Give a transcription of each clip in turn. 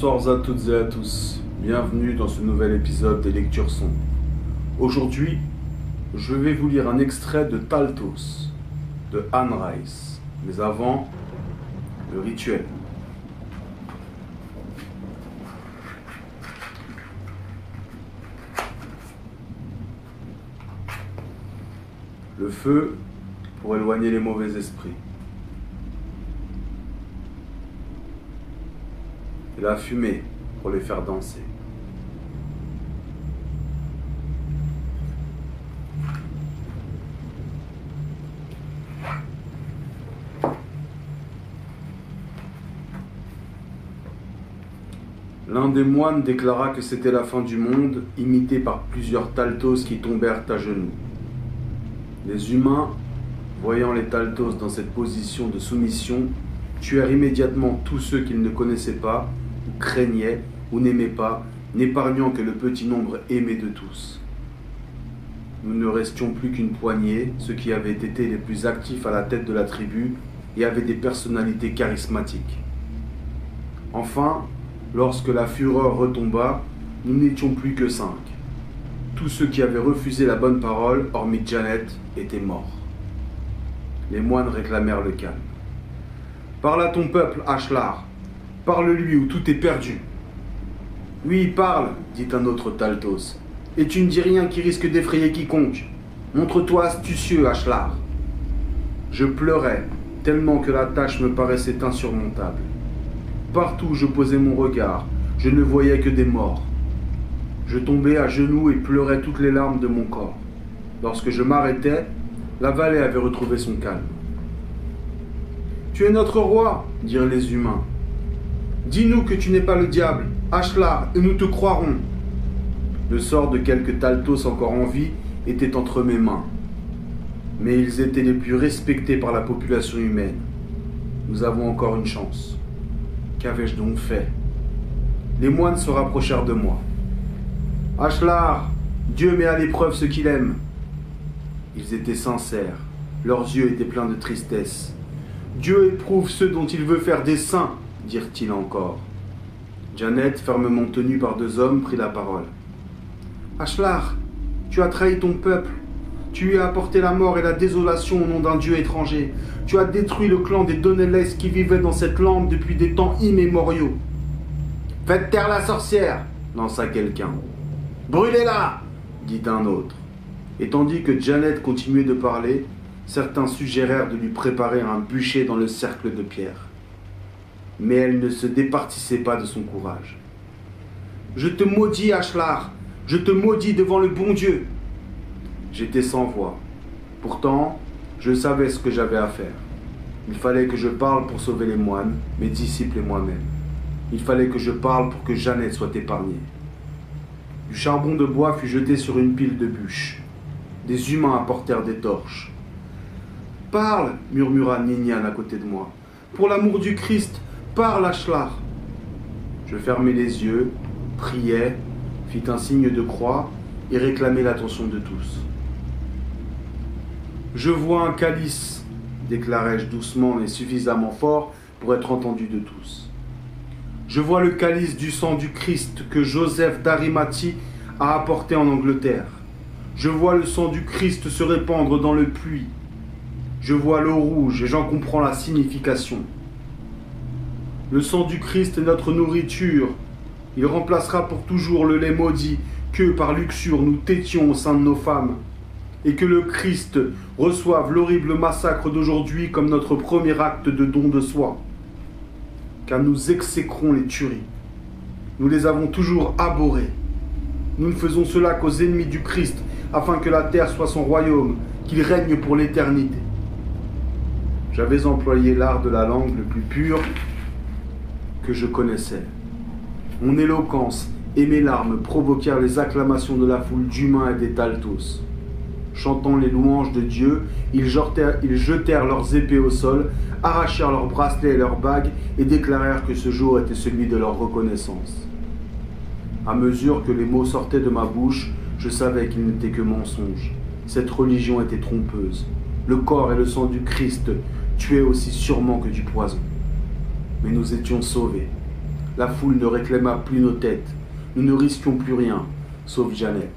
Bonsoir à toutes et à tous, bienvenue dans ce nouvel épisode des Lectures Son. Aujourd'hui, je vais vous lire un extrait de Taltos, de Anne Rice. Mais avant, le rituel. Le feu pour éloigner les mauvais esprits. Et la fumée pour les faire danser. L'un des moines déclara que c'était la fin du monde, imité par plusieurs Taltos qui tombèrent à genoux. Les humains, voyant les Taltos dans cette position de soumission, tuèrent immédiatement tous ceux qu'ils ne connaissaient pas, ou craignaient, ou n'aimaient pas, n'épargnant que le petit nombre aimé de tous. Nous ne restions plus qu'une poignée, ceux qui avaient été les plus actifs à la tête de la tribu et avaient des personnalités charismatiques. Enfin, lorsque la fureur retomba, nous n'étions plus que 5. Tous ceux qui avaient refusé la bonne parole, hormis Janet, étaient morts. Les moines réclamèrent le calme. « Parle à ton peuple, Ashlar. Parle-lui ou tout est perdu. »« Oui, parle, dit un autre Taltos. Et tu ne dis rien qui risque d'effrayer quiconque. Montre-toi astucieux, Ashlar. » Je pleurais, tellement que la tâche me paraissait insurmontable. Partout où je posais mon regard, je ne voyais que des morts. Je tombais à genoux et pleurais toutes les larmes de mon corps. Lorsque je m'arrêtais, la vallée avait retrouvé son calme. « Tu es notre roi, dirent les humains. Dis-nous que tu n'es pas le diable, Ashlar, et nous te croirons. » Le sort de quelques Taltos encore en vie était entre mes mains. Mais ils étaient les plus respectés par la population humaine. Nous avons encore une chance. Qu'avais-je donc fait? Les moines se rapprochèrent de moi. « Ashlar, Dieu met à l'épreuve ceux qu'il aime. » Ils étaient sincères, leurs yeux étaient pleins de tristesse. « Dieu éprouve ceux dont il veut faire des saints, » dirent-ils encore. Janet, fermement tenue par 2 hommes, prit la parole. « Ashlar, tu as trahi ton peuple. Tu lui as apporté la mort et la désolation au nom d'un dieu étranger. Tu as détruit le clan des Donnellais qui vivaient dans cette lande depuis des temps immémoriaux. »« Faites taire la sorcière !» lança quelqu'un. « Brûlez-la !» dit un autre. Et tandis que Janet continuait de parler, certains suggérèrent de lui préparer un bûcher dans le cercle de pierre. Mais elle ne se départissait pas de son courage. « Je te maudis, Ashlar, je te maudis devant le bon Dieu. » J'étais sans voix. Pourtant, je savais ce que j'avais à faire. Il fallait que je parle pour sauver les moines, mes disciples et moi-même. Il fallait que je parle pour que Janet soit épargnée. Du charbon de bois fut jeté sur une pile de bûches. Des humains apportèrent des torches. « Parle !» murmura Ninian à côté de moi. « Pour l'amour du Christ, parle, Ashlar !» Je fermai les yeux, priai, fis un signe de croix et réclamai l'attention de tous. « Je vois un calice, déclarai-je doucement et suffisamment fort pour être entendu de tous. Je vois le calice du sang du Christ que Joseph d'Arimathie a apporté en Angleterre. Je vois le sang du Christ se répandre dans le puits. Je vois l'eau rouge et j'en comprends la signification. Le sang du Christ est notre nourriture. Il remplacera pour toujours le lait maudit que, par luxure, nous tétions au sein de nos femmes. Et que le Christ reçoive l'horrible massacre d'aujourd'hui comme notre premier acte de don de soi. Car nous exécrons les tueries. Nous les avons toujours abhorrées. Nous ne faisons cela qu'aux ennemis du Christ, afin que la terre soit son royaume, qu'il règne pour l'éternité. J'avais employé l'art de la langue le plus pur que je connaissais. Mon éloquence et mes larmes provoquèrent les acclamations de la foule d'humains et des Taltos. Chantant les louanges de Dieu, ils jetèrent leurs épées au sol, arrachèrent leurs bracelets et leurs bagues et déclarèrent que ce jour était celui de leur reconnaissance. À mesure que les mots sortaient de ma bouche, je savais qu'ils n'étaient que mensonges. Cette religion était trompeuse. Le corps et le sang du Christ tuaient aussi sûrement que du poison. Mais nous étions sauvés. La foule ne réclama plus nos têtes. Nous ne risquions plus rien, sauf Jeannette.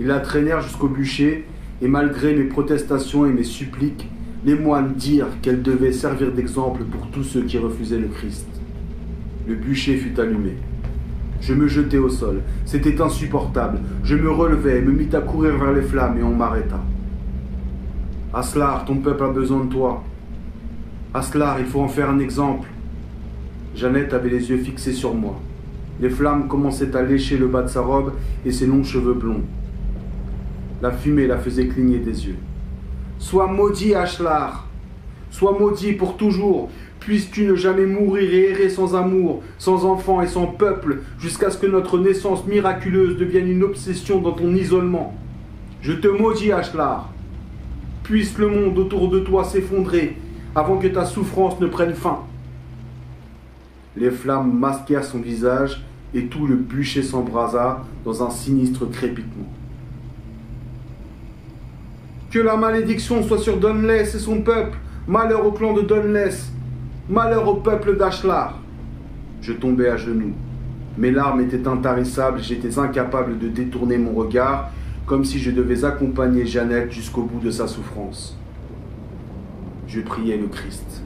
Ils la traînèrent jusqu'au bûcher, et malgré mes protestations et mes suppliques, les moines dirent qu'elle devait servir d'exemple pour tous ceux qui refusaient le Christ. Le bûcher fut allumé. Je me jetai au sol. C'était insupportable. Je me relevai et me mis à courir vers les flammes et on m'arrêta. « Aslar, ton peuple a besoin de toi. Aslar, il faut en faire un exemple. » Jeannette avait les yeux fixés sur moi. Les flammes commençaient à lécher le bas de sa robe et ses longs cheveux blonds. La fumée la faisait cligner des yeux. « Sois maudit, Ashlar. Sois maudit pour toujours. Puisses-tu ne jamais mourir et errer sans amour, sans enfants et sans peuple, jusqu'à ce que notre naissance miraculeuse devienne une obsession dans ton isolement. Je te maudis, Ashlar. Puisse le monde autour de toi s'effondrer avant que ta souffrance ne prenne fin. » Les flammes masquèrent son visage et tout le bûcher s'embrasa dans un sinistre crépitement. « Que la malédiction soit sur Dunless et son peuple. Malheur au clan de Dunless. Malheur au peuple d'Ashlar. » Je tombai à genoux. Mes larmes étaient intarissables et j'étais incapable de détourner mon regard, comme si je devais accompagner Jeannette jusqu'au bout de sa souffrance. Je priais le Christ.